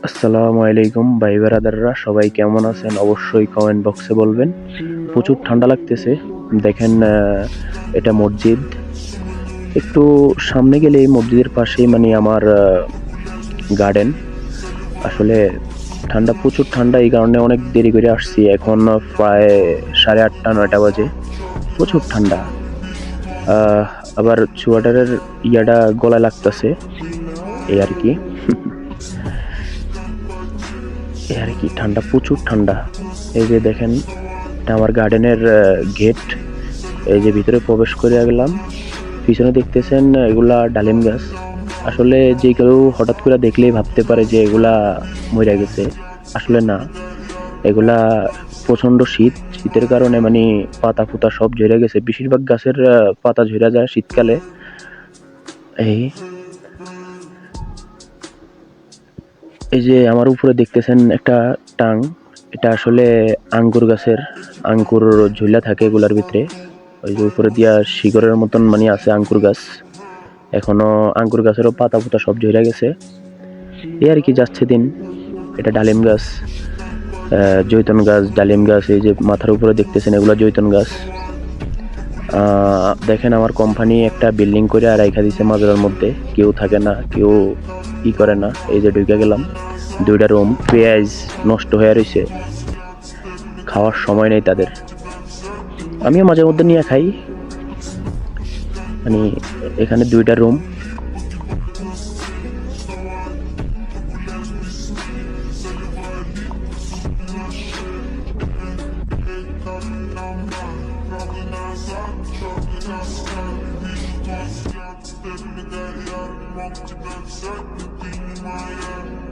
আসসালামু আলাইকুম ভাই ব্রাদাররা, সবাই কেমন আছেন? অবশ্যই কমেন্ট বক্সে বলবেন। প্রচুর ঠান্ডা লাগতেছে। দেখেন, এটা মসজিদ। একটু সামনে গেলেই মসজিদের পাশেই মানে আমার গার্ডেন। আসলে প্রচুর ঠান্ডা, এই কারণে অনেক দেরি করে আসছি। এখন প্রায় 8:30-9টা বাজে। প্রচুর ঠান্ডা। আহ, আবার সোয়েটারের ইয়াটা গলায় লাগতেছে, এই আর কি। ঠান্ডা, প্রচুর ঠান্ডা। এই যে দেখেন, এটা আমার গার্ডেনের গেট। এই যে ভিতরে প্রবেশ করে গেলাম। পিছনে দেখতেছেন এগুলা ডালিম গাছ। আসলে যে কেউ হঠাৎ করে দেখলেই ভাবতে পারে যে এগুলা মরে গেছে। আসলে না, এগুলা প্রচন্ড শীতের কারণে মানে পাতা ফুতা সব ঝরে গেছে। বেশিরভাগ গাছের পাতা ঝরে যায় শীতকালে। এই এই যে আমার উপরে দেখতেছেন একটা টাং, এটা আসলে আঙ্গুর গাছের আঙ্গুর ঝুলা থাকে এগুলার ভিতরে। ওই যে উপরে দিয়া শিকড়ের মতন মানে আছে আঙ্গুর গাছ। এখনো আঙ্গুর গাছেরও পাতা পুতা সব ঝরে গেছে। এই আর কি যাচ্ছে দিন। এটা ডালিম গাছ, জৈতন গাছ, ডালিম গাছ। এই যে মাথার উপরে দেখতেছেন এগুলা জৈতন গাছ। দেখেন, আমার কোম্পানি একটা বিল্ডিং করে রাইখা দিছে মাজারের মধ্যে। কেউ থাকে না, কেউ ই করে না। এই যে ঢুকে গেলাম, 2টা রুম। পেঁয়াজ নষ্ট হয়ে রয়েছে, খাওয়ার সময় নেই তাদের। আমিও মাঝে মধ্যে নিয়ে খাই। মানে এখানে 2টা room. Living that yard, I'm on to the set, the beat in my head.